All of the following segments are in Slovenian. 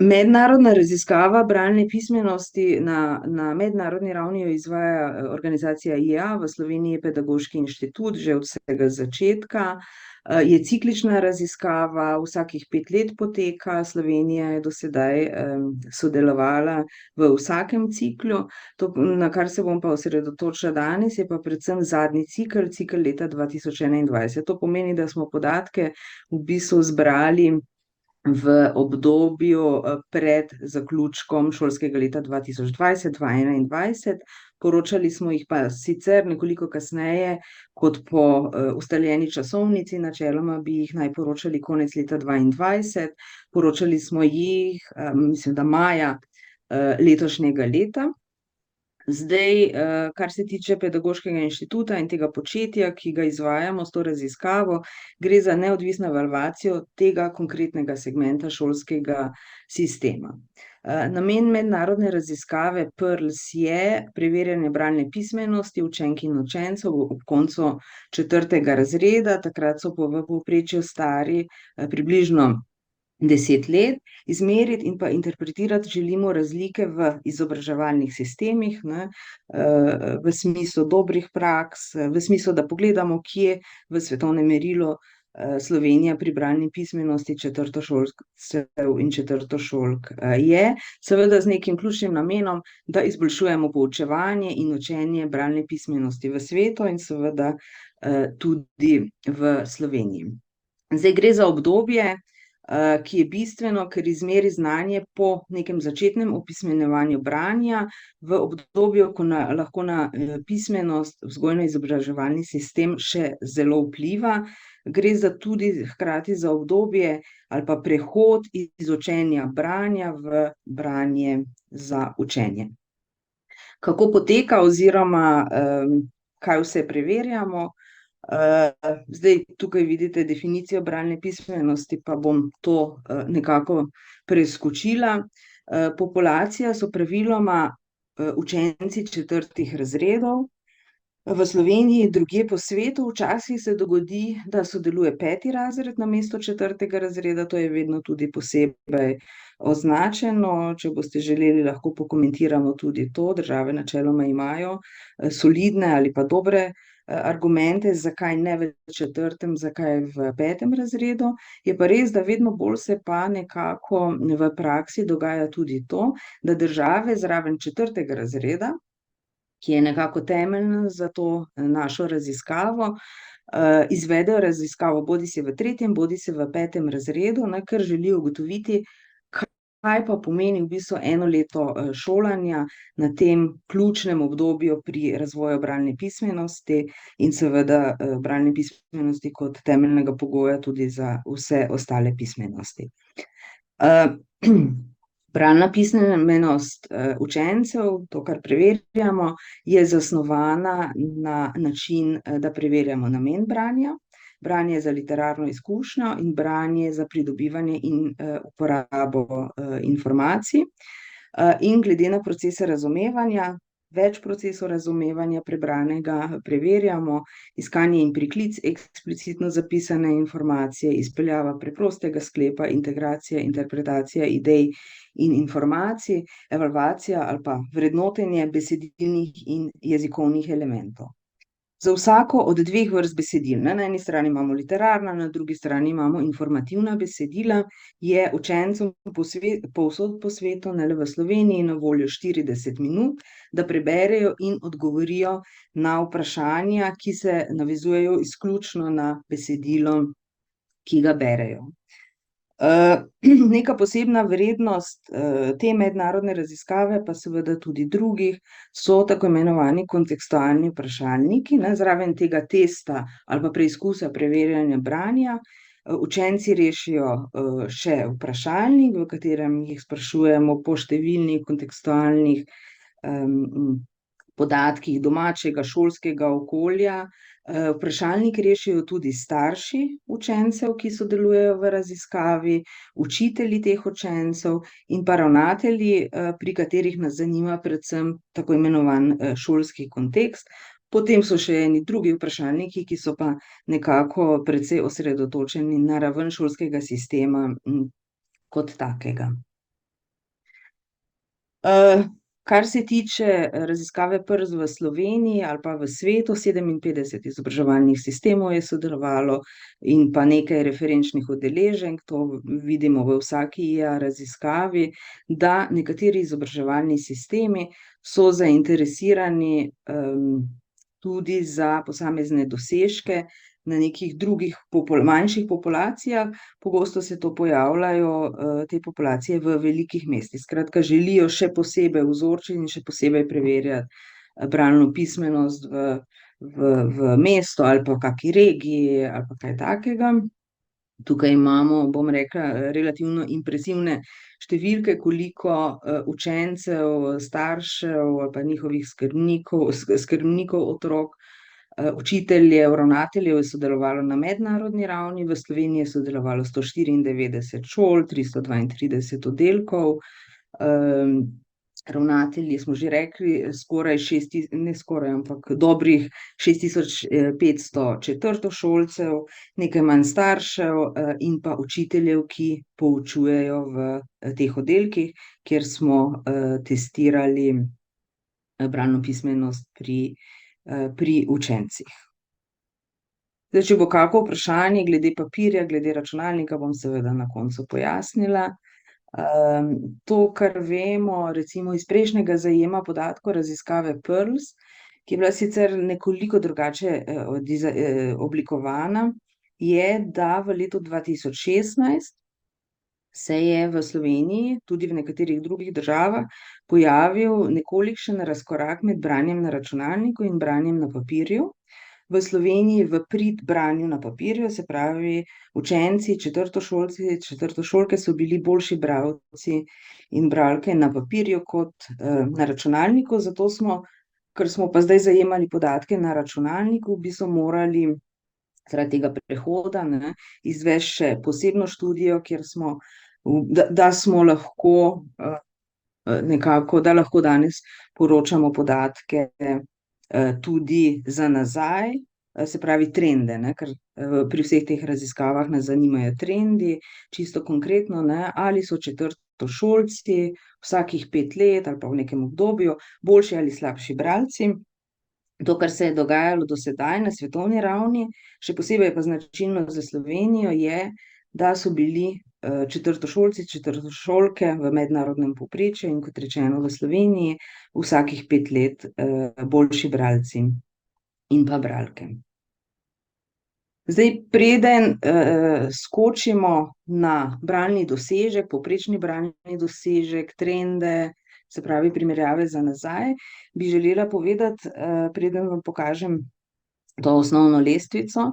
Mednarodna raziskava bralne pismenosti na mednarodni ravni jo izvaja organizacija IA, v Sloveniji je Pedagoški inštitut že od vsega začetka. Je ciklična raziskava, vsakih 5 let poteka, Slovenija je do sedaj sodelovala v vsakem ciklu. To, na kar se bom pa osredotočila danes, je pa predvsem zadnji cikel leta 2021. To pomeni, da smo podatke v bistvu zbrali v obdobju pred zaključkom šolskega leta 2020-2021. Poročali smo jih pa sicer nekoliko kasneje, kot po ustaljeni časovnici, načeloma bi jih naj poročali konec leta 2022. Poročali smo jih, mislim, da maja letošnjega leta. Zdaj, kar se tiče Pedagoškega inštituta in tega početja, ki ga izvajamo s to raziskavo, gre za neodvisno evalvacijo tega konkretnega segmenta šolskega sistema. Namen mednarodne raziskave PIRLS je preverjanje bralne pismenosti učenk in učencev ob koncu 4. razreda, takrat so v povprečju stari približno 10 let. Izmeriti in pa interpretirati želimo razlike v izobraževalnih sistemih, v smislu dobrih praks, v smislu, da pogledamo, kje v svetovnem merilu Slovenija pri bralni pismenosti četrtošolcev in četrtošolk je, seveda z nekim ključnim namenom, da izboljšujemo poučevanje in učenje bralne pismenosti v svetu in seveda tudi v Sloveniji. Zdaj gre za obdobje, ki je bistveno, ker izmeri znanje po nekem začetnem opismenjevanju branja v obdobju, ko lahko na pismenost vzgojno-izobraževalni sistem še zelo vpliva. Gre tudi hkrati za obdobje ali pa prehod iz učenja branja v branje za učenje. Kako poteka oziroma kaj vse preverjamo? Zdaj tukaj vidite definicijo bralne pismenosti, pa bom to nekako preskočila. Populacija so praviloma učenci 4. razredov. V Sloveniji, drugje po svetu, včasih se dogodi, da sodeluje 5. razred namesto 4. razreda, to je vedno tudi posebej označeno. Če boste želeli, lahko pokomentiramo tudi to. Države načeloma imajo solidne ali pa dobre argumente, zakaj ne v 4., zakaj v 5. razredu. Je pa res, da vedno bolj se pa nekako v praksi dogaja tudi to, da države zraven 4. razreda, ki je nekako temeljna za to našo raziskavo, izvedejo raziskavo bodisi v 3. bodisi v 5. razredu, ker želijo ugotoviti, kaj pa pomeni v bistvu eno leto šolanja na tem ključnem obdobju pri razvoju bralne pismenosti in seveda bralne pismenosti kot temeljnega pogoja tudi za vse ostale pismenosti. Bralna pismenost učencev, to, kar preverjamo, je zasnovana na način, da preverjamo namen branja, branje za literarno izkušnjo in branje za pridobivanje in uporabo informacij. In glede na procese razumevanja, več procesov razumevanja prebranega preverjamo, iskanje in priklic eksplicitno zapisane informacije, izpeljava preprostega sklepa, integracija, interpretacija idej in informacij, evalvacija ali pa vrednotenje besedilnih in jezikovnih elementov. Za vsako od 2 vrst besedil, na eni strani imamo literarna, na drugi strani imamo informativna besedila, je učencem povsod po svetu, ne le v Sloveniji, na voljo 40 minut, da preberejo in odgovorijo na vprašanja, ki se navezujejo izključno na besedilo, ki ga berejo. Neka posebna vrednost te mednarodne raziskave, pa seveda tudi drugih, so tako imenovani kontekstualni vprašalniki. Zraven tega testa ali pa preizkusa preverjanja branja učenci rešijo še vprašalnik, v katerem jih sprašujemo po številnih kontekstualnih podatkih domačega šolskega okolja. Vprašalnik rešijo tudi starši učencev, ki sodelujejo v raziskavi, učitelji teh učencev in pa ravnatelji, pri katerih nas zanima predvsem tako imenovan šolski kontekst. Potem so še eni drugi vprašalniki, ki so pa nekako precej osredotočeni na raven šolskega sistema kot takega. Kar se tiče raziskave PIRLS v Sloveniji ali pa v svetu, 57 izobraževalnih sistemov je sodelovalo in pa nekaj referenčnih udeleženk, to vidimo v vsaki raziskavi, da nekateri izobraževalni sistemi so zainteresirani tudi za posamezne dosežke na nekih drugih manjših populacijah. Pogosto se to pojavljajo te populacije v velikih mestih. Skratka, želijo še posebej vzorčiti in še posebej preverjati bralno pismenost v mestu ali pa v kaki regiji ali pa kaj takega. Tukaj imamo, bom rekla, relativno impresivne številke, koliko učencev, staršev ali pa njihovih skrbnikov otrok, učiteljev, ravnateljev je sodelovalo na mednarodni ravni. V Sloveniji je sodelovalo 194 šol, 332 oddelkov. Ravnatelji smo že rekli, dobrih 6500 četrtošolcev, nekaj manj staršev in pa učiteljev, ki poučujejo v teh oddelkih, kjer smo testirali bralno pismenost pri učencih. Zdaj, če bo kako vprašanje glede papirja, glede računalnika, bom seveda na koncu pojasnila. To, kar vemo recimo iz prejšnjega zajema podatkov raziskave PIRLS, ki je bila sicer nekoliko drugače oblikovana, je, da v letu 2016 se je v Sloveniji, tudi v nekaterih drugih državah, pojavil nekolikšen razkorak med branjem na računalniku in branjem na papirju. V Sloveniji v prid branju na papirju, se pravi, učenci, četrtošolci, četrtošolke so bili boljši bralci in bralke na papirju kot na računalniku, zato smo, ker smo pa zdaj zajemali podatke na računalniku, bi so morali zaradi tega prehoda izvesti še posebno študijo, kjer smo, da smo lahko nekako, da lahko danes poročamo podatke tudi za nazaj, se pravi trende, ker pri vseh teh raziskavah nas zanimajo trendi, čisto konkretno, ali so četrtošolci vsakih 5 let ali pa v nekem obdobju boljši ali slabši bralci. To, kar se je dogajalo do sedaj na svetovni ravni, še posebej pa značilno za Slovenijo, je, da so bili četrtošolci, četrtošolke v mednarodnem povprečju in, kot rečeno, v Sloveniji vsakih 5 let boljši bralci in pa bralke. Zdaj, preden skočimo na bralni dosežek, povprečni bralni dosežek, trende, se pravi primerjave za nazaj, bi želela povedati, preden vam pokažem to osnovno lestvico,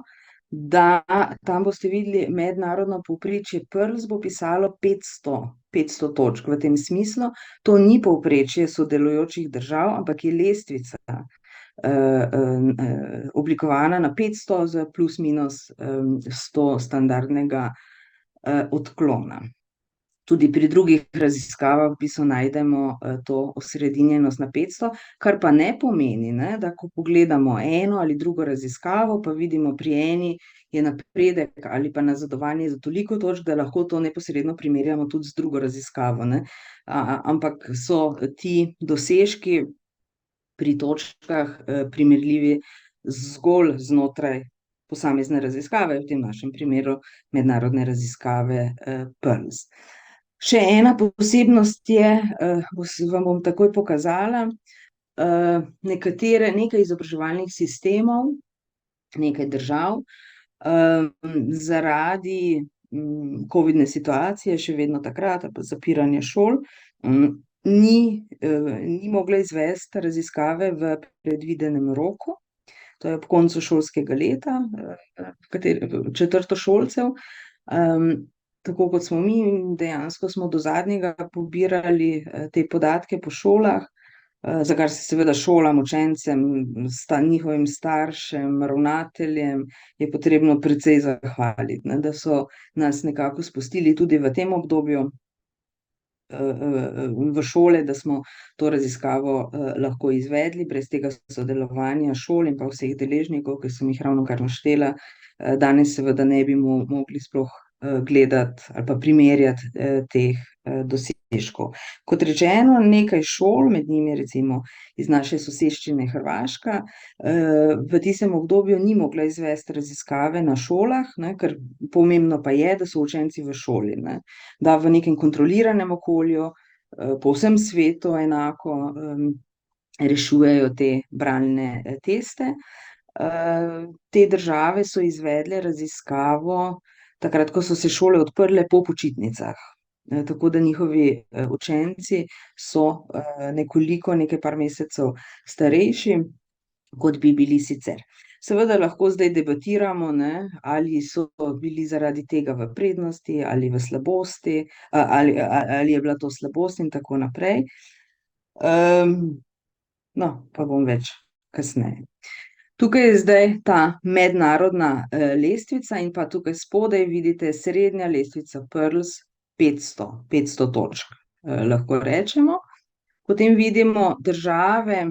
da tam boste videli mednarodno povprečje PIRLS bo pisalo 500 točk v tem smislu. To ni povprečje sodelujočih držav, ampak je lestvica oblikovana na 500 z plus minus 100 standardnega odklona. Tudi pri drugih raziskavah v bistvu najdemo to osredinjenost na 500, kar pa ne pomeni, da ko pogledamo eno ali drugo raziskavo, pa vidimo pri eni je napredek ali pa nazadovanje za toliko točk, da lahko to neposredno primerjamo tudi z drugo raziskavo, ampak so ti dosežki pri točkah primerljivi zgolj znotraj posamezne raziskave, v tem našem primeru mednarodne raziskave PIRLS. Še ena posebnost je, vam bom takoj pokazala, nekaj izobraževalnih sistemov, nekaj držav, zaradi covidne situacije, še vedno takrat, ali pa zapiranja šol, ni mogla izvesti raziskave v predvidenem roku, to je ob koncu šolskega leta, četrtošolcev. Tako kot smo mi, dejansko smo do zadnjega pobirali te podatke po šolah, za kar se seveda šolam, učencem, njihovim staršem, ravnateljem je potrebno precej zahvaliti, da so nas nekako spustili tudi v tem obdobju v šole, da smo to raziskavo lahko izvedli. Brez tega sodelovanja šol in pa vseh deležnikov, ki sem jih ravnokar naštela, danes seveda ne bi mogli sploh gledati ali pa primerjati teh dosežkov. Kot rečeno, nekaj šol, med njimi recimo iz naše soseščine Hrvaška, v tistem obdobju ni mogla izvesti raziskave na šolah, ne, ker pomembno pa je, da so učenci v šoli, ne, da v nekem kontroliranem okolju, po vsem svetu enako rešujejo te bralne teste. Te države so izvedle raziskavo takrat, ko so se šole odprle po počitnicah. Tako da njihovi učenci so nekaj par mesecev starejši, kot bi bili sicer. Seveda lahko zdaj debatiramo, ne, ali so bili zaradi tega v prednosti ali v slabosti, ali je bila to slabost in tako naprej. No, pa bom več kasneje. Tukaj je zdaj ta mednarodna lestvica in pa tukaj spodaj vidite srednja lestvica PIRLS 500 točk, lahko rečemo. Potem vidimo države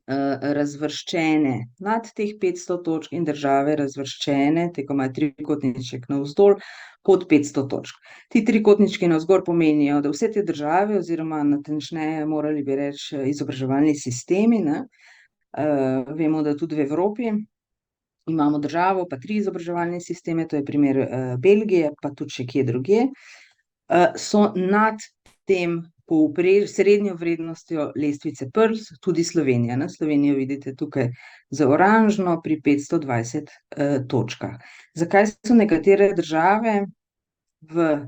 razvrščene nad teh 500 točk in države razvrščene, tako imajo trikotniček navzdol, pod 500 točk. Ti trikotnički navzgor pomenijo, da vse te države, oziroma natančneje morali bi reči izobraževalni sistemi, ne, vemo, da tudi v Evropi imamo državo, pa 3 izobraževalne sisteme, to je primer Belgije, pa tudi še kje drugje, so nad tem srednjo vrednostjo lestvice PIRLS, tudi Slovenija, ne. Slovenijo vidite tukaj z oranžno pri 520 točkah. Zakaj so nekatere države v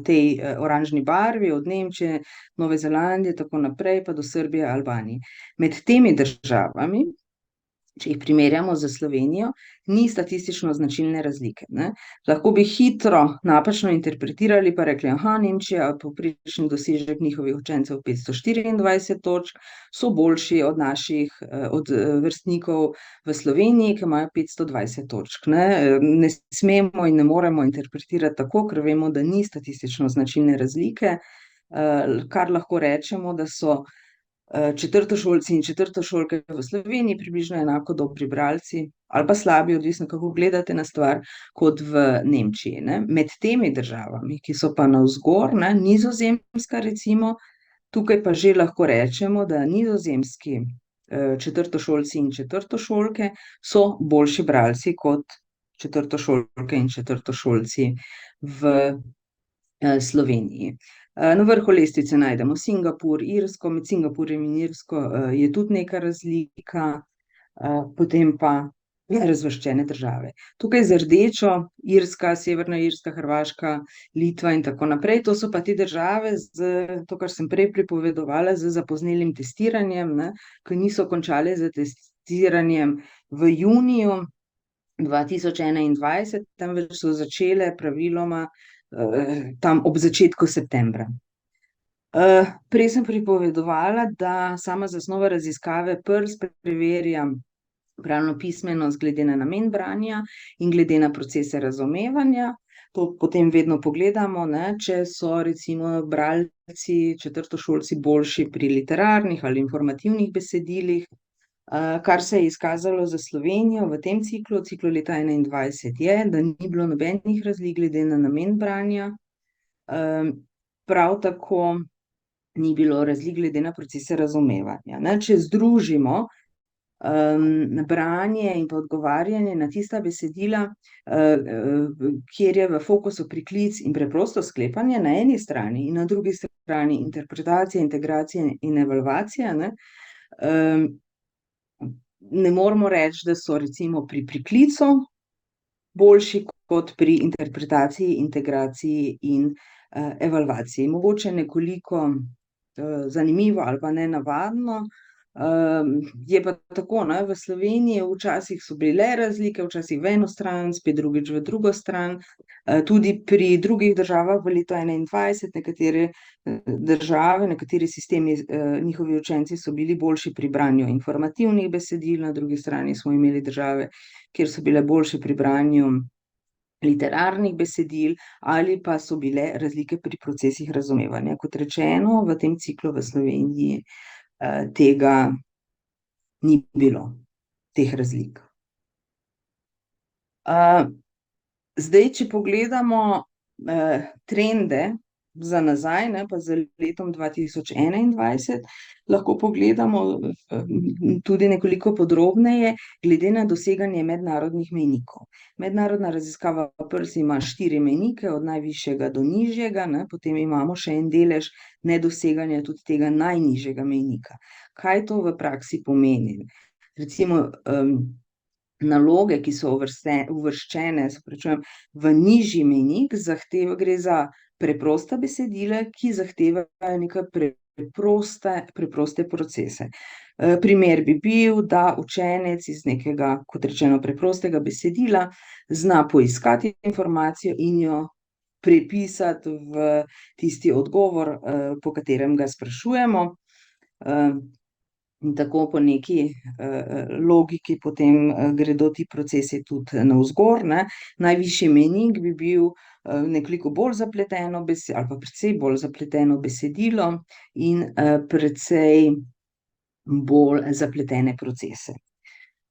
tej oranžni barvi, od Nemčije, Nove Zelandije, tako naprej, pa do Srbije, Albanije. Med temi državami, če jih primerjamo z Slovenijo, ni statistično značilne razlike, ne. Lahko bi hitro napačno interpretirali pa rekli, Nemčija, povprečni dosežek njihovih učencev 524 točk, so boljši od naših, od vrstnikov v Sloveniji, ki imajo 520 točk, ne. Ne smemo in ne moremo interpretirati tako, ker vemo, da ni statistično značilne razlike, kar lahko rečemo, da so četrtošolci in četrtošolke v Sloveniji približno enako dobri bralci, ali pa slabi, odvisno, kako gledate na stvar, kot v Nemčiji, ne. Med temi državami, ki so pa navzgor, ne, Nizozemska recimo, tukaj pa že lahko rečemo, da nizozemski četrtošolci in četrtošolke so boljši bralci kot četrtošolke in četrtošolci v Sloveniji. Na vrhu lestvice najdemo Singapur, Irsko, med Singapurjem in Irsko je tudi neka razlika, potem pa razvrščene države. Tukaj z rdečo Irska, Severna Irska, Hrvaška, Litva in tako naprej, to so pa te države to, kar sem prej pripovedovala, z zapoznelim testiranjem, ne, ki niso končale s testiranjem v juniju 2021, temveč so začele praviloma tam ob začetku septembra. Prej sem pripovedovala, da sama zasnova raziskave PIRLS preverja bralno pismenost glede na namen branja in glede na procese razumevanja. To potem vedno pogledamo, ne, če so recimo bralci, četrtošolci boljši pri literarnih ali informativnih besedilih. Kar se je izkazalo za Slovenijo v tem ciklu leta 2021 je, da ni bilo nobenih razlik glede na namen branja, prav tako ni bilo razlik glede na procese razumevanja, ne. Če združimo branje in pa odgovarjanje na tista besedila, kjer je v fokusu priklic in preprosto sklepanje na eni strani in na drugi strani interpretacija, integracija in evalvacija, ne, ne moremo reči, da so recimo pri priklicu boljši kot pri interpretaciji, integraciji in evalvaciji. Mogoče nekoliko zanimivo ali pa nenavadno, je pa tako, ne, v Sloveniji včasih so bile razlike, včasih v eno stran, spet drugič v drugo stran, tudi pri drugih državah v letu 2021, nekatere države, nekateri sistemi, njihovi učenci so bili boljši pri branju informativnih besedil, na drugi strani smo imeli države, kjer so bile boljše pri branju literarnih besedil, ali pa so bile razlike pri procesih razumevanja. Kot rečeno, v tem ciklu v Sloveniji tega ni bilo, teh razlik. Zdaj, če pogledamo trende za nazaj, ne, pa za letom 2021, lahko pogledamo tudi nekoliko podrobneje glede na doseganje mednarodnih mejnikov. Mednarodna raziskava PIRLS ima 4 mejnike, od najvišjega do nižjega, ne, potem imamo še en delež nedoseganja tudi tega najnižjega mejnika. Kaj to v praksi pomeni? Recimo, naloge, ki so uvrščene v nižji mejnik, gre za preprosta besedila, ki zahtevajo neke preproste procese. Primer bi bil, da učenec iz nekega, kot rečeno, preprostega besedila zna poiskati informacijo in jo prepisati v tisti odgovor, po katerem ga sprašujemo. In tako po neki logiki potem gredo ti procesi tudi navzgor, ne. Najvišji mejnik bi bil nekoliko bolj zapleteno ali pa precej bolj zapleteno besedilo in precej bolj zapletene procese.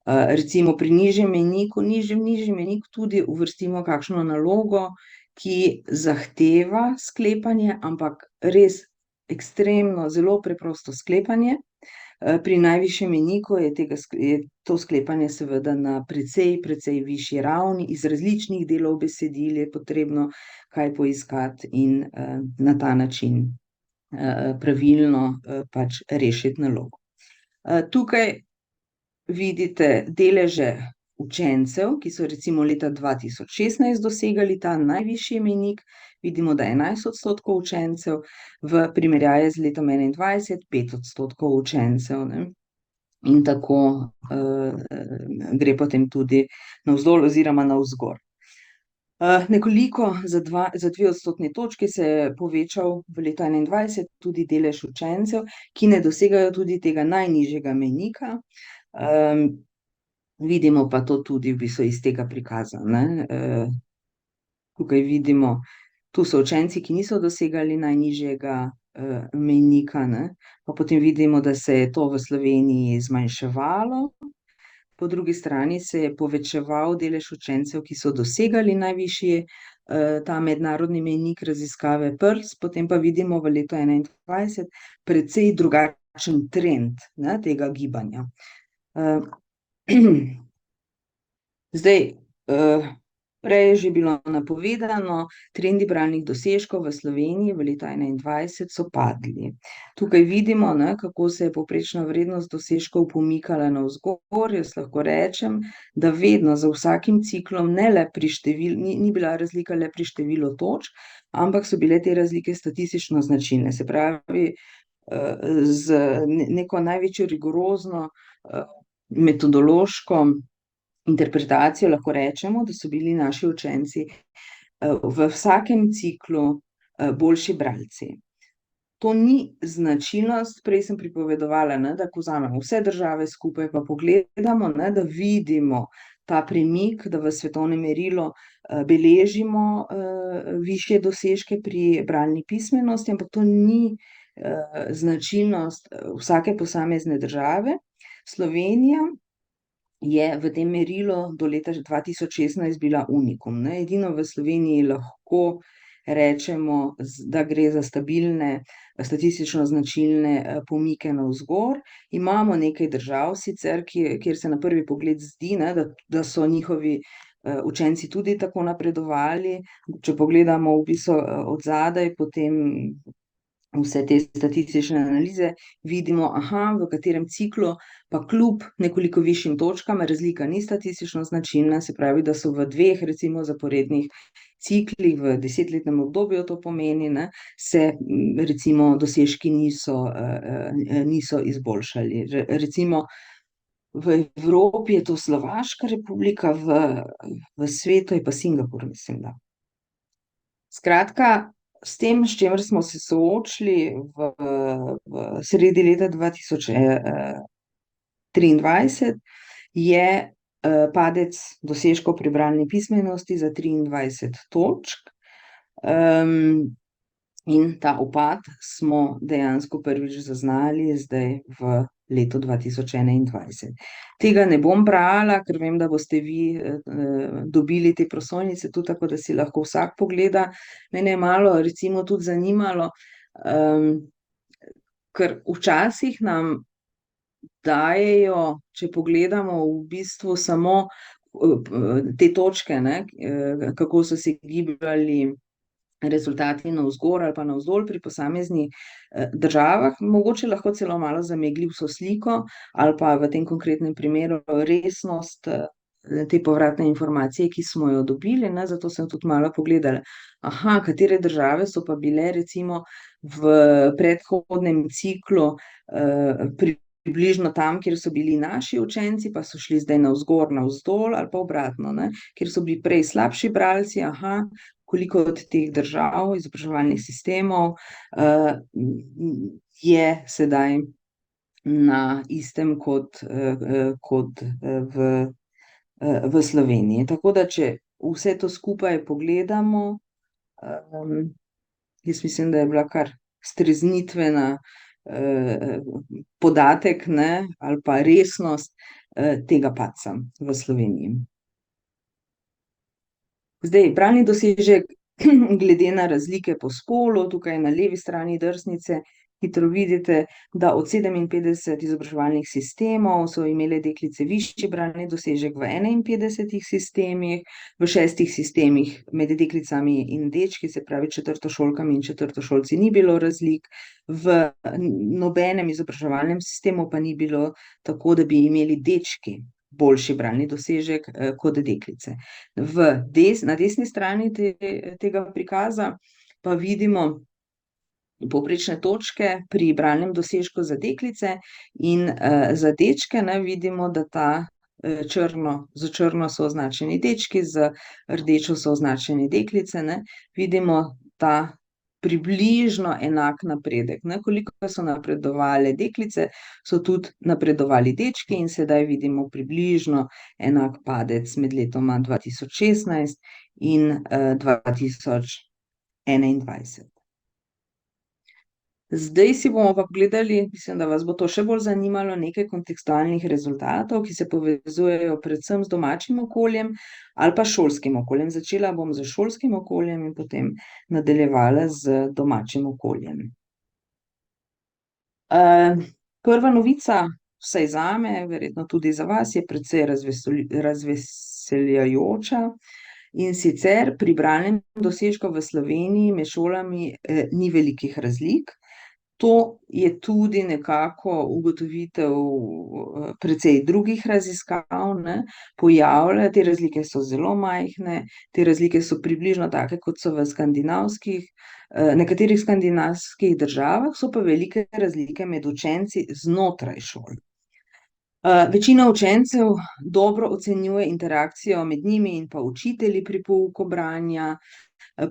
Recimo pri nižjem mejniku, nižji mejnik tudi uvrstimo kakšno nalogo, ki zahteva sklepanje, ampak res ekstremno, zelo preprosto sklepanje. Pri najvišjem mejniku je to sklepanje seveda na precej višji ravni, iz različnih delov besedil je potrebno kaj poiskati in na ta način pravilno pač rešiti nalogo. Tukaj vidite deleže učencev, ki so recimo leta 2016 dosegali ta najvišji mejnik. Vidimo, da 11% učencev, v primerjavi z letom 2021 5% učencev, ne. In tako gre potem tudi navzdol oziroma navzgor. Nekoliko za 2 odstotni točki se je povečal v letu 2021 tudi delež učencev, ki ne dosegajo tudi tega najnižjega mejnika. Vidimo pa to tudi v bistvu iz tega prikaza, ne. Tukaj vidimo, tu so učenci, ki niso dosegali najnižjega mejnika, ne. Pa potem vidimo, da se je to v Sloveniji zmanjševalo, po drugi strani se je povečeval delež učencev, ki so dosegali najvišji ta mednarodni mejnik raziskave PIRLS, potem pa vidimo v letu 2021 precej drugačen trend, ne, tega gibanja. Zdaj, prej je že bilo napovedano, trendi bralnih dosežkov v Sloveniji v letu 2021 so padli. Tukaj vidimo, ne, kako se je povprečna vrednost dosežkov pomikala navzgor. Jaz lahko rečem, da vedno za vsakim ciklom ne le pri ni bila razlika le pri številu točk, ampak so bile te razlike statistično značilne. Se pravi, z neko največjo rigorozno metodološko interpretacijo lahko rečemo, da so bili naši učenci v vsakem ciklu boljši bralci. To ni značilnost, prej sem pripovedovala, ne, da ko vzamemo vse države skupaj pa pogledamo, ne, da vidimo ta premik, da v svetovnem merilu beležimo višje dosežke pri bralni pismenosti, ampak to ni značilnost vsake posamezne države. Slovenija je v tem merilu do leta 2016 bila unikum, ne. Edino v Sloveniji lahko rečemo, da gre za stabilne, statistično značilne pomike navzgor. Imamo nekaj držav sicer, kjer se na prvi pogled zdi, ne, da so njihovi učenci tudi tako napredovali. Če pogledamo v bistvu od zadaj, potem vse te statistične analize, vidimo, v katerem ciklu pa kljub nekoliko višjim točkam razlika ni statistično značilna, se pravi, da so v 2 recimo zaporednih ciklih v 10-letnem obdobju, to pomeni, ne, se recimo dosežki niso izboljšali. Recimo v Evropi je to Slovaška republika, v svetu je pa Singapur, mislim, da. Skratka, s tem, s čimer smo se soočili v sredi leta 2023, je padec dosežkov pri bralni pismenosti za 23 točk. In ta upad smo dejansko prvič zaznali zdaj v letu 2021. Tega ne bom brala, ker vem, da boste vi dobili te prosojnice tudi tako, da si lahko vsak pogleda. Mene je malo recimo tudi zanimalo, ker včasih nam dajejo, če pogledamo v bistvu samo te točke, ne, kako so se gibali rezultati navzgor ali pa navzdol pri posameznih državah, mogoče lahko celo malo zamegli vso sliko ali pa v tem konkretnem primeru resnost te povratne informacije, ki smo jo dobili, ne, zato sem tudi malo pogledala, katere države so pa bile recimo v predhodnem ciklu približno tam, kjer so bili naši učenci, pa so šli zdaj navzgor, navzdol ali pa obratno, ne, kjer so bili prej slabši bralci, koliko od teh držav, izobraževalnih sistemov je sedaj na istem kot v Sloveniji. Tako da, če vse to skupaj pogledamo, jaz mislim, da je bila kar streznitvena podatek, ne, ali pa resnost tega padca v Sloveniji. Zdaj, bralni dosežek glede na razlike po spolu, tukaj na levi strani drsnice hitro vidite, da od 57 izobraževalnih sistemov so imele deklice višji bralni dosežek v 51 sistemih, v 6 sistemih med deklicami in dečki, se pravi četrtošolkami in četrtošolci, ni bilo razlik, v nobenem izobraževalnem sistemu pa ni bilo tako, da bi imeli dečki boljši bralni dosežek kot deklice. Na desni strani tega prikaza pa vidimo povprečne točke pri bralnem dosežku za deklice in za dečke, ne, vidimo, da z črno so označeni dečki, z rdečo so označeni deklice, ne, vidimo ta približno enak napredek, ne, koliko so napredovale deklice, so tudi napredovali dečki in sedaj vidimo približno enak padec med letoma 2016 in 2021. Zdaj si bomo pa pogledali, mislim, da vas bo to še bolj zanimalo, nekaj kontekstualnih rezultatov, ki se povezujejo predvsem z domačim okoljem ali pa šolskim okoljem. Začela bom z šolskim okoljem in potem nadaljevala z domačim okoljem. Prva novica, vsaj zame, verjetno tudi za vas, je precej razveseljujoča. In sicer pri bralnem dosežku v Sloveniji med šolami ni velikih razlik. To je tudi nekako ugotovitev precej drugih raziskav, ne, pojavlja, te razlike so zelo majhne, te razlike so približno take, kot so v nekaterih skandinavskih državah, so pa velike razlike med učenci znotraj šol. Večina učencev dobro ocenjuje interakcijo med njimi in pa učitelji pri pouku branja.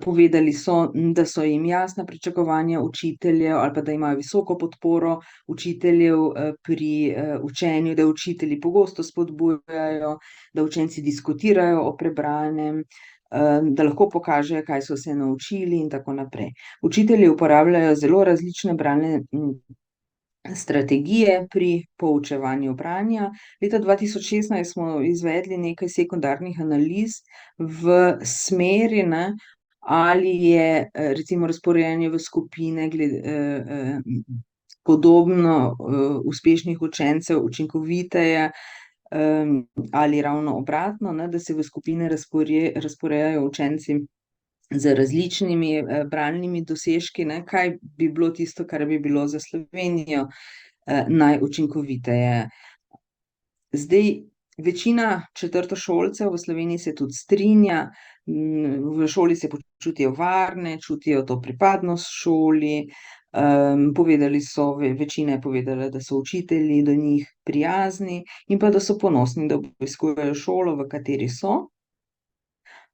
Povedali so, da so jim jasna pričakovanja učiteljev ali pa da imajo visoko podporo učiteljev pri učenju, da učitelji pogosto spodbujajo, da učenci diskutirajo o prebranem, da lahko pokažejo, kaj so se naučili in tako naprej. Učitelji uporabljajo zelo različne bralne strategije pri poučevanju branja. Leta 2016 smo izvedli nekaj sekundarnih analiz v smeri, ne, ali je recimo razporejanje v skupine podobno uspešnih učencev učinkoviteje ali ravno obratno, ne, da se v skupine razporejajo učenci z različnimi bralnimi dosežki, ne, kaj bi bilo tisto, kar bi bilo za Slovenijo najučinkoviteje. Zdaj, večina četrtošolcev v Sloveniji se tudi strinja, v šoli se počutijo varne, čutijo to pripadnost šoli, večina je povedala, da so učitelji do njih prijazni in pa da so ponosni, da obiskujejo šolo, v kateri so.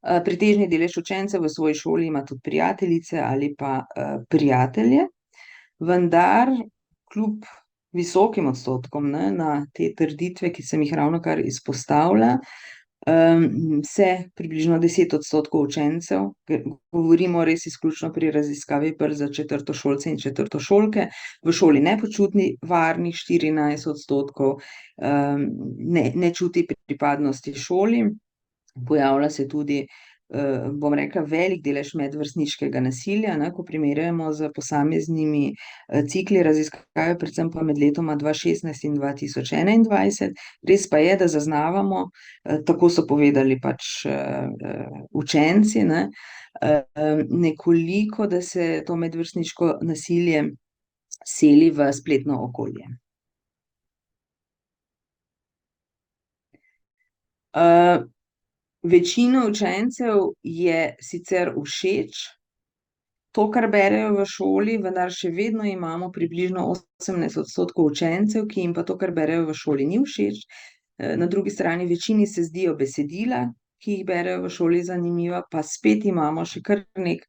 Pretežni delež učencev v svoji šoli ima tudi prijateljice ali pa prijatelje, vendar kljub visokim odstotkom, ne, na te trditve, ki sem jih ravnokar izpostavila, se približno 10% učencev, govorimo res izključno pri raziskavi za četrtošolce in četrtošolke, v šoli ne počuti varnih 14%, ne čuti pripadnosti šoli. Pojavlja se tudi, bom rekla, velik delež medvrstniškega nasilja, ne, ko primerjamo z posameznimi cikli raziskave, predvsem pa med letoma 2016 in 2021. Res pa je, da zaznavamo, tako so povedali pač učenci, ne, nekoliko, da se to medvrstniško nasilje seli v spletno okolje. Večino učencev je sicer všeč to, kar berejo v šoli, vendar še vedno imamo približno 18% učencev, ki jim pa to, kar berejo v šoli, ni všeč. Na drugi strani večini se zdijo besedila, ki jih berejo v šoli, zanimiva, pa spet imamo še kar nek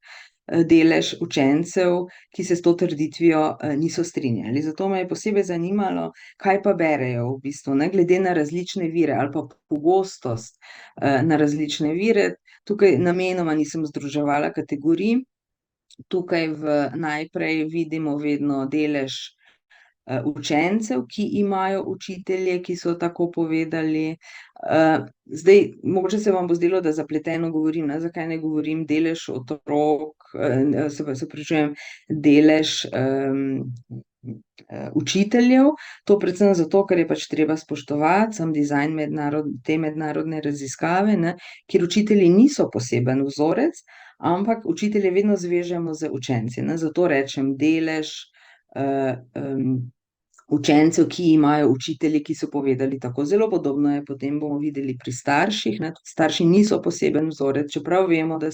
delež učencev, ki se s to trditvijo niso strinjali. Zato me je posebej zanimalo, kaj pa berejo v bistvu, ne, glede na različne vire ali pa pogostost na različne vire. Tukaj namenoma nisem združevala kategorij. Tukaj najprej vidimo vedno delež učencev, ki imajo učitelje, ki so tako povedali. Zdaj, mogoče se vam bo zdelo, da zapleteno govorim, ne, zakaj ne govorim delež otrok, se opravičujem, delež učiteljev. To predvsem zato, ker je pač treba spoštovati sam dizajn te mednarodne raziskave, ne, kjer učitelji niso poseben vzorec, ampak učitelje vedno zvežemo z učenci, ne, zato rečem delež učencev, ki imajo učitelji, ki so povedali tako. Zelo podobno je potem, bomo videli, pri starših, ne. Starši niso poseben vzorec, čeprav vemo, da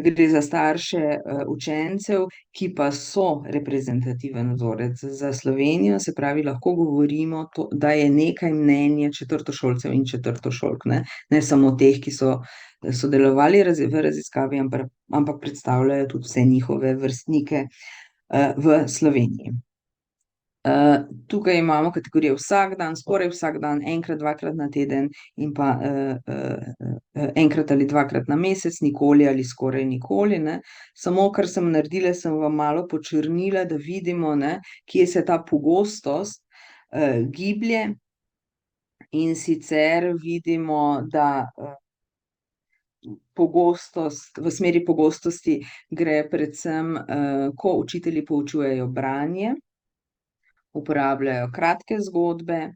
gre za starše učencev, ki pa so reprezentativen vzorec za Slovenijo. Se pravi, lahko govorimo, da je nekaj mnenje četrtošolcev in četrtošolk, ne samo teh, ki so sodelovali v raziskavi, ampak predstavljajo tudi vse njihove vrstnike v Sloveniji. Tukaj imamo kategorije vsak dan, skoraj vsak dan, enkrat, dvakrat na teden in pa enkrat ali dvakrat na mesec, nikoli ali skoraj nikoli, ne. Samo, kar sem naredila, sem vam malo počrnila, da vidimo, ne, kje se ta pogostost giblje. In sicer vidimo, da v smeri pogostosti gre predvsem, ko učitelji poučujejo branje, uporabljajo kratke zgodbe,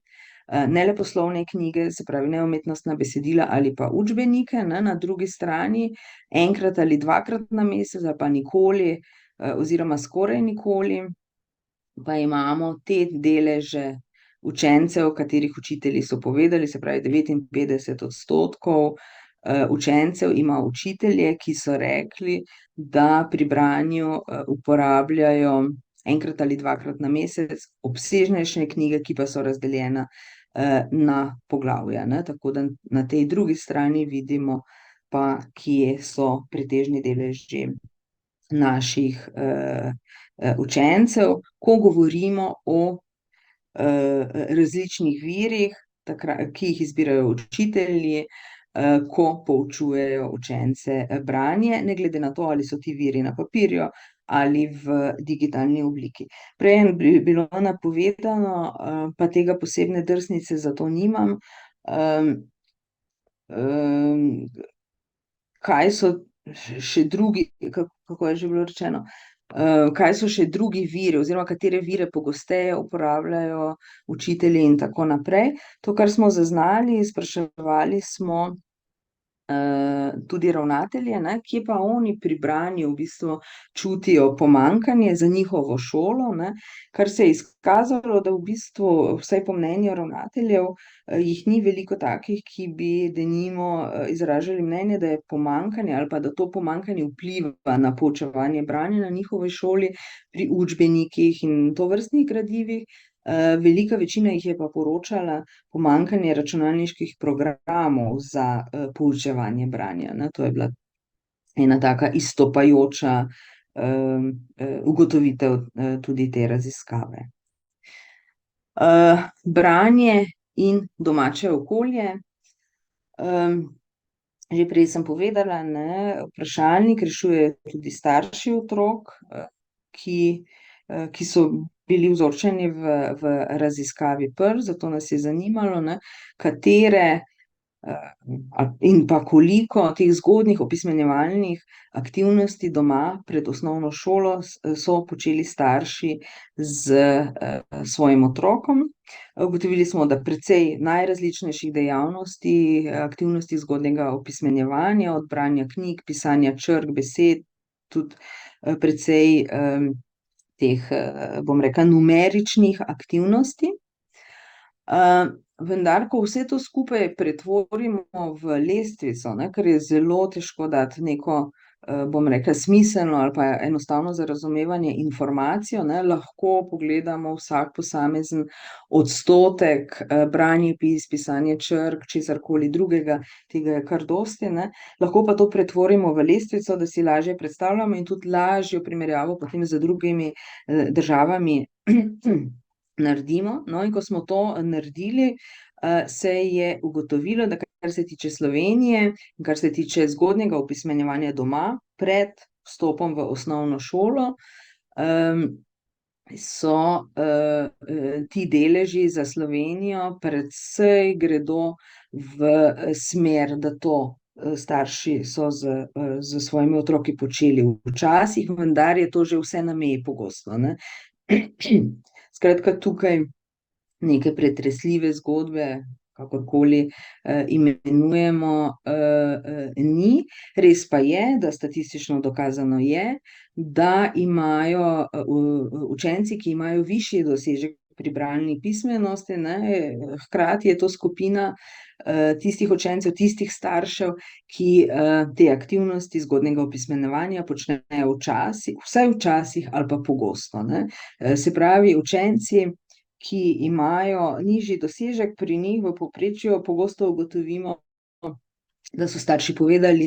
neleposlovne knjige, se pravi neumetnostna besedila ali pa učbenike, ne, na drugi strani enkrat ali dvakrat na mesec ali pa nikoli oziroma skoraj nikoli, pa imamo te deleže učencev, katerih učitelji so povedali, se pravi 59% učencev ima učitelje, ki so rekli, da pri branju uporabljajo enkrat ali dvakrat na mesec obsežnejše knjige, ki pa so razdeljene na poglavja, ne. Tako da na tej drugi strani vidimo pa, kje so pretežni deleži naših učencev, ko govorimo o različnih virih, ki jih izbirajo učitelji, ko poučujejo učence branje, ne glede na to, ali so ti viri na papirju ali v digitalni obliki. Prej je bilo napovedano, pa tega posebne drsnice za to nimam, kaj so še drugi, kako je že bilo rečeno, kaj so še drugi viri oziroma katere vire pogosteje uporabljajo učitelji in tako naprej. To, kar smo zaznali, spraševali smo tudi ravnatelje, ne, kje pa oni pri branju v bistvu čutijo pomanjkanje za njihovo šolo, ne, kar se je izkazalo, da v bistvu, vsaj po mnenju ravnateljev, jih ni veliko takih, ki bi denimo izražali mnenje, da je pomanjkanje ali pa da to pomanjkanje vpliva na poučevanje branja na njihovi šoli pri učbenikih in tovrstnih gradivih. Velika večina jih je pa poročala pomanjkanje računalniških programov za poučevanje branja, ne. To je bila ena taka izstopajoča ugotovitev tudi te raziskave. Branje in domače okolje. Že prej sem povedala, ne, vprašalnik rešujejo tudi starši otrok, ki so bili vzorčeni v raziskavi PIRLS, zato nas je zanimalo, ne, katere in pa koliko teh zgodnjih opismenjevalnih aktivnosti doma pred osnovno šolo so počeli starši z svojim otrokom. Ugotovili smo, da precej najrazličnejših dejavnosti, aktivnosti zgodnjega opismenjevanja, od branja knjig, pisanja črk, besed, tudi precej teh, bom rekla, numeričnih aktivnosti. Vendar, ko vse to skupaj pretvorimo v lestvico, ne, ker je zelo težko dati neko, bom rekla, smiselno ali pa enostavno za razumevanje informacijo, ne, lahko pogledamo vsak posamezen odstotek, branje, pisanje črk, česarkoli drugega, tega je kar dosti, ne. Lahko pa to pretvorimo v lestvico, da si lažje predstavljamo in tudi lažjo primerjavo potem z drugimi državami naredimo. No, in ko smo to naredili, se je ugotovilo, da kar se tiče Slovenije, kar se tiče zgodnjega opismenjevanja doma, pred vstopom v osnovno šolo, so ti deleži za Slovenijo precej gredo v smer, da to starši so z svojimi otroki počeli včasih, vendar je to že vse na meji pogosto, ne. Skratka, tukaj neke pretresljive zgodbe, kakorkoli imenujemo, ni. Res pa je, da statistično dokazano je, da imajo učenci, ki imajo višji dosežek pri bralni pismenosti, ne, hkrati je to skupina tistih učencev, tistih staršev, ki te aktivnosti zgodnjega opismenjevanja počnejo vsaj včasih ali pa pogosto, ne. Se pravi, učenci, ki imajo nižji dosežek, pri njih v povprečju pogosto ugotovimo, da so starši povedali,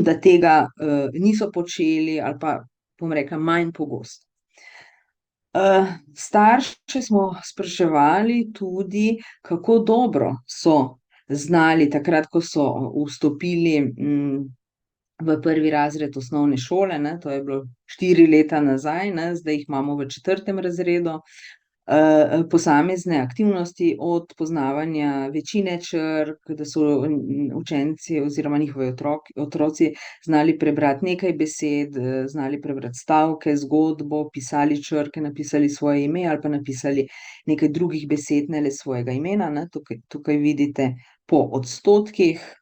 da tega niso počeli ali pa, bom rekla, manj pogosto. Starše smo spraševali tudi, kako dobro so znali takrat, ko so vstopili v prvi razred osnovne šole, ne, to je bilo 4 leta nazaj, ne, zdaj jih imamo v 4. razredu, posamezne aktivnosti od poznavanja večine črk, da so učenci oziroma njihovi otroci znali prebrati nekaj besed, znali prebrati stavke, zgodbo, pisali črke, napisali svoje ime ali pa napisali nekaj drugih besed, ne le svojega imena, ne, tukaj vidite po odstotkih.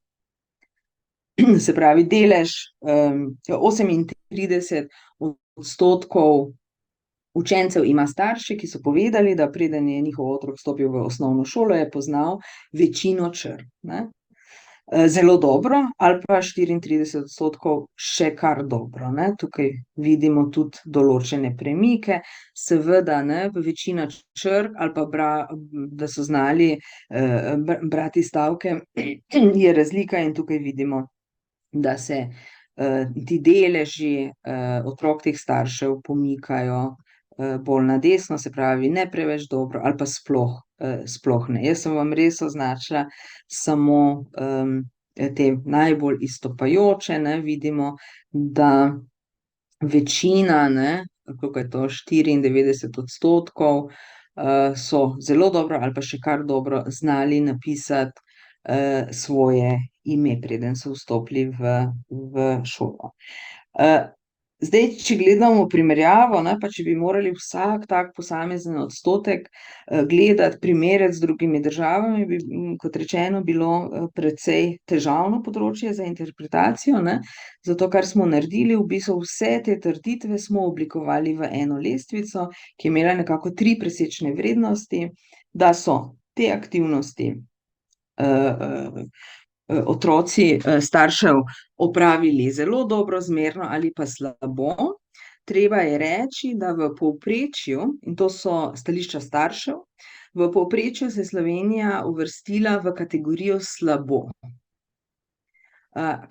Se pravi, delež 38% učencev ima starše, ki so povedali, da preden je njihov otrok stopil v osnovno šolo, je poznal večino črk, ne. Zelo dobro ali pa 34% še kar dobro, ne. Tukaj vidimo tudi določene premike, seveda, ne, večina črk ali pa da so znali brati stavke, je razlika in tukaj vidimo, da se ti deleži otrok teh staršev pomikajo bolj na desno, se pravi, ne preveč dobro ali pa sploh ne. Jaz sem vam res označila samo te najbolj izstopajoče, ne, vidimo, da večina, ne, koliko je to, 94%, so zelo dobro ali pa še kar dobro znali napisati svoje ime, preden so vstopili v šolo. Zdaj, če gledamo primerjavo, ne, pa če bi morali vsak tak posamezen odstotek gledati, primerjati z drugimi državami, bi, kot rečeno, bilo precej težavno področje za interpretacijo, ne. Zato, kar smo naredili, v bistvu vse te trditve smo oblikovali v eno lestvico, ki je imela nekako 3 presečne vrednosti, da so te aktivnosti otroci staršev opravili zelo dobro, zmerno ali pa slabo. Treba je reči, da v povprečju, in to so stališča staršev, v povprečju se je Slovenija uvrstila v kategorijo slabo.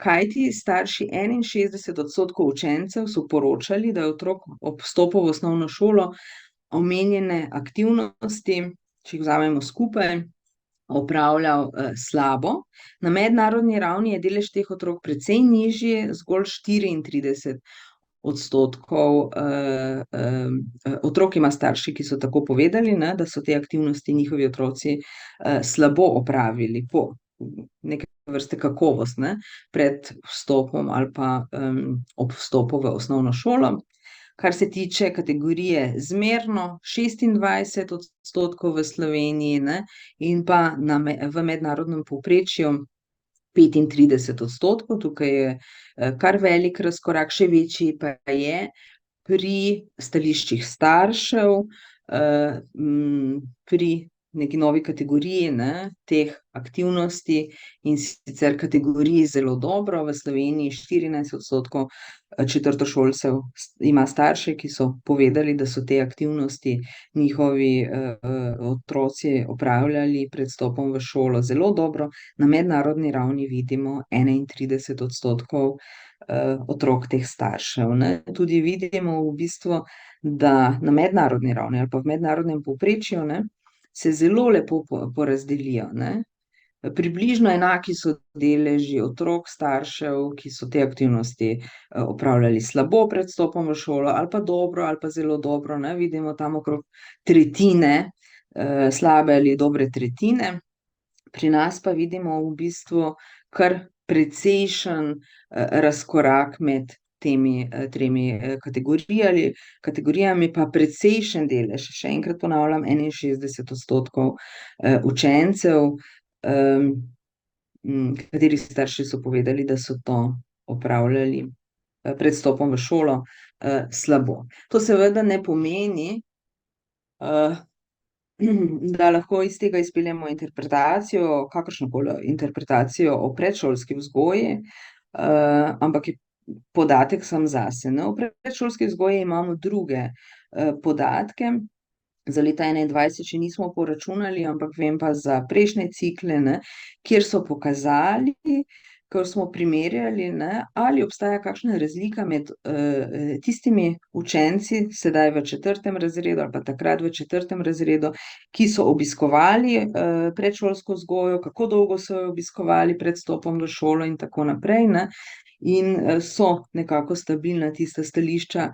Kajti starši 61% učencev so poročali, da je otrok ob vstopu v osnovno šolo omenjene aktivnosti, če jih vzamemo skupaj, opravljal slabo. Na mednarodni ravni je delež teh otrok precej nižji, zgolj 34% otrok ima starši, ki so tako povedali, ne, da so te aktivnosti njihovi otroci slabo opravili po neke vrste kakovost, ne, pred vstopom ali pa ob vstopu v osnovno šolo. Kar se tiče kategorije zmerno, 26% v Sloveniji, ne, in pa v mednarodnem povprečju 35%. Tukaj je kar velik razkorak, še večji pa je pri stališčih staršev, pri neki novi kategoriji, ne, teh aktivnosti, in sicer kategoriji zelo dobro. V Sloveniji 14% četrtošolcev ima starše, ki so povedali, da so te aktivnosti njihovi otroci opravljali pred vstopom v šolo zelo dobro. Na mednarodni ravni vidimo 31% otrok teh staršev, ne. Tudi vidimo v bistvu, da na mednarodni ravni ali pa v mednarodnem povprečju, ne, se zelo lepo porazdelijo, ne. Približno enaki so deleži otrok staršev, ki so te aktivnosti opravljali slabo pred vstopom v šolo, ali pa dobro, ali pa zelo dobro, ne. Vidimo tam okrog tretjine, slabe ali dobre tretjine. Pri nas pa vidimo v bistvu kar precejšen razkorak med temi tremi kategorijami, pa precejšen delež, še enkrat ponavljam, 61% učencev, kateri starši so povedali, da so to opravljali pred vstopom v šolo slabo. To seveda ne pomeni, da lahko iz tega izpeljemo interpretacijo, kakršnokoli interpretacijo o predšolski vzgoji, ampak je podatek sam zase, ne. V predšolski vzgoji imamo druge podatke. Za leta 2021 še nismo poračunali, ampak vem pa za prejšnje cikle, ne, kjer so pokazali, ko smo primerjali, ne, ali obstaja kakšna razlika med tistimi učenci sedaj v 4. razredu ali pa takrat v 4. razredu, ki so obiskovali predšolsko vzgojo, kako dolgo so jo obiskovali pred vstopom v šolo in tako naprej, ne. In so nekako stabilna tista stališča,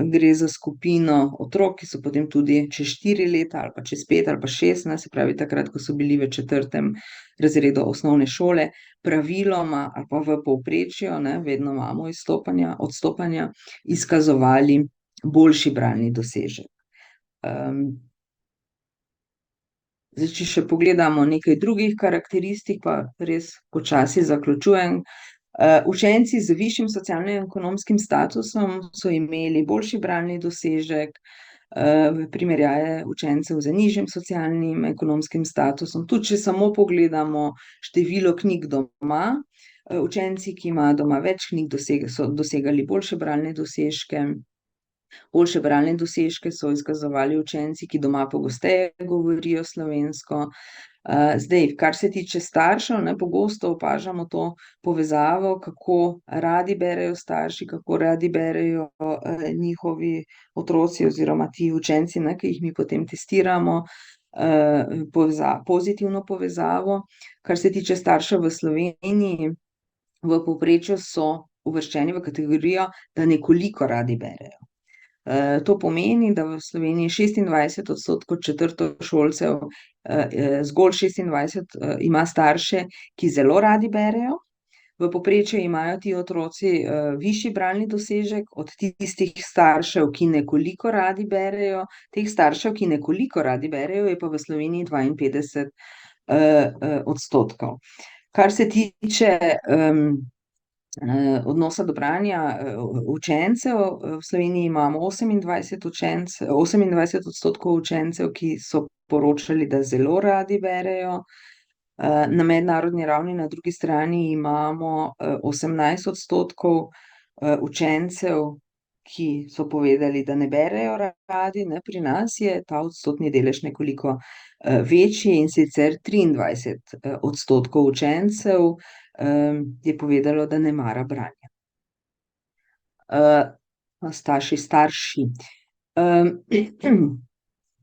gre za skupino otrok, ki so potem tudi čez 4 leta ali pa čez 5 ali pa 6, ne, se pravi takrat, ko so bili v 4. razredu osnovne šole, praviloma ali pa v povprečju, ne, vedno imamo odstopanja, izkazovali boljši bralni dosežek. Zdaj, če še pogledamo nekaj drugih karakteristik, pa res počasi zaključujem. Učenci z višjim socialno-ekonomskim statusom so imeli boljši bralni dosežek v primerjavi učencev z nižjim socialnim ekonomskim statusom. Tudi če samo pogledamo število knjig doma, učenci, ki imajo doma več knjig, so dosegali boljše bralne dosežke. Boljše bralne dosežke so izkazovali učenci, ki doma pogosteje govorijo slovensko. Zdaj, kar se tiče staršev, ne, pogosto opažamo to povezavo, kako radi berejo starši, kako radi berejo njihovi otroci oziroma ti učenci, ne, ki jih mi potem testiramo, pozitivno povezavo. Kar se tiče staršev v Sloveniji, v povprečju so uvrščeni v kategorijo, da nekoliko radi berejo. To pomeni, da v Sloveniji 26% četrtošolcev, zgolj 26 ima starše, ki zelo radi berejo. V povprečju imajo ti otroci višji bralni dosežek od tistih staršev, ki nekoliko radi berejo. Teh staršev, ki nekoliko radi berejo, je pa v Sloveniji 52 odstotkov. Kar se tiče odnosa do branja učencev, v Sloveniji imamo 28% učencev, ki so poročali, da zelo radi berejo. Na mednarodni ravni na drugi strani imamo 18% učencev, ki so povedali, da ne berejo radi, ne. Pri nas je ta odstotni delež nekoliko večji, in sicer 23% učencev je povedalo, da ne mara branja. Starši.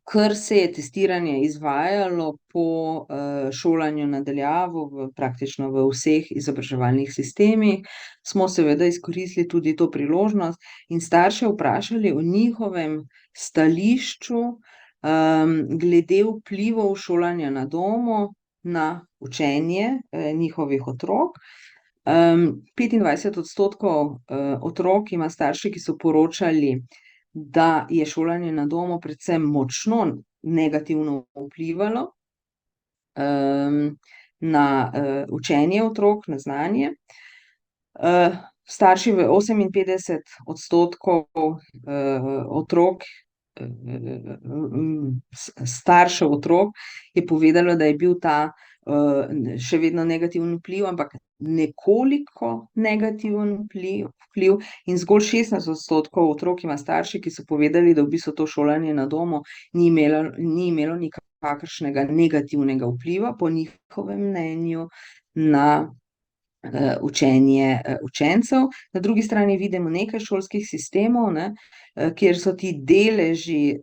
ker se je testiranje izvajalo po šolanju na daljavo praktično v vseh izobraževalnih sistemih, smo seveda izkoristili tudi to priložnost in starše vprašali o njihovem stališču glede vplivov šolanja na domu na učenje njihovih otrok. 25% otrok ima starše, ki so poročali, da je šolanje na domu predvsem močno negativno vplivalo na učenje otrok, na znanje. Starši v 58% otrok, staršev otrok je povedalo, da je bil ta še vedno negativen vpliv, ampak nekoliko negativen vpliv in zgolj 16% otrok ima starše, ki so povedali, da v bistvu to šolanje na domu ni imelo nikakršnega negativnega vpliva po njihovem mnenju na učenje učencev. Na drugi strani vidimo nekaj šolskih sistemov, kjer so ti deleži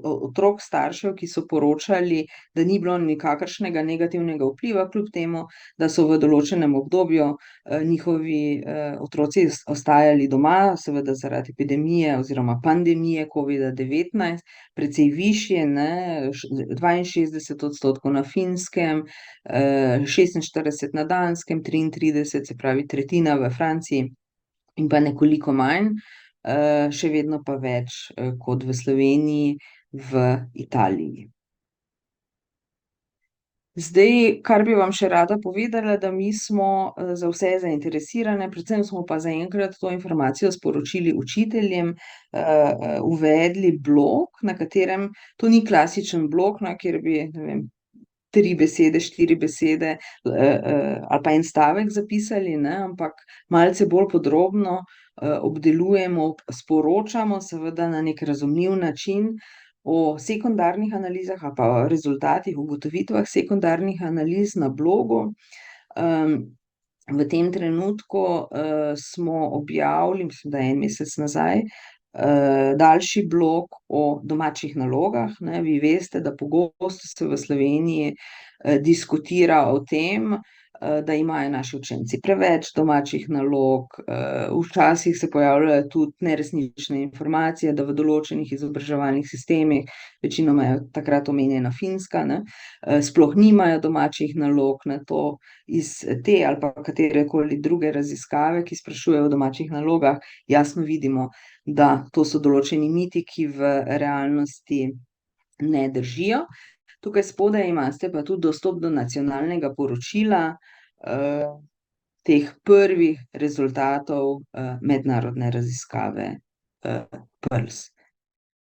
otrok staršev, ki so poročali, da ni bilo nikakršnega negativnega vpliva, kljub temu, da so v določenem obdobju njihovi otroci ostajali doma, seveda zaradi epidemije oziroma pandemije COVID-19, precej višje, 62% na Finskem, 46% na Danskem, 33%, se pravi tretjina v Franciji in pa nekoliko manj, še vedno pa več kot v Sloveniji, v Italiji. Zdaj, kar bi vam še rada povedala, da mi smo za vse zainteresirane, predvsem smo pa zaenkrat to informacijo sporočili učiteljem, uvedli blog, na katerem, to ni klasičen blog, kjer bi, ne vem, 3 besede, 4 besede ali pa en stavek zapisali, ampak malce bolj podrobno obdelujemo, sporočamo seveda na neki razumljiv način o sekundarnih analizah ali pa o rezultatih, ugotovitvah sekundarnih analiz na blogu. V tem trenutku smo objavili, mislim, da en mesec nazaj, daljši blog o domačih nalogah, Vi veste, da pogosto se v Sloveniji diskutira o tem, da imajo naši učenci preveč domačih nalog, včasih se pojavljajo tudi neresnične informacije, da v določenih izobraževalnih sistemih, večinoma je takrat omenjena Finska, sploh nimajo domačih nalog, to iz te ali pa katerekoli druge raziskave, ki sprašujejo o domačih nalogah, jasno vidimo, da to so določeni miti, ki v realnosti ne držijo. Tukaj spodaj imate pa tudi dostop do nacionalnega poročila teh prvih rezultatov mednarodne raziskave PIRLS.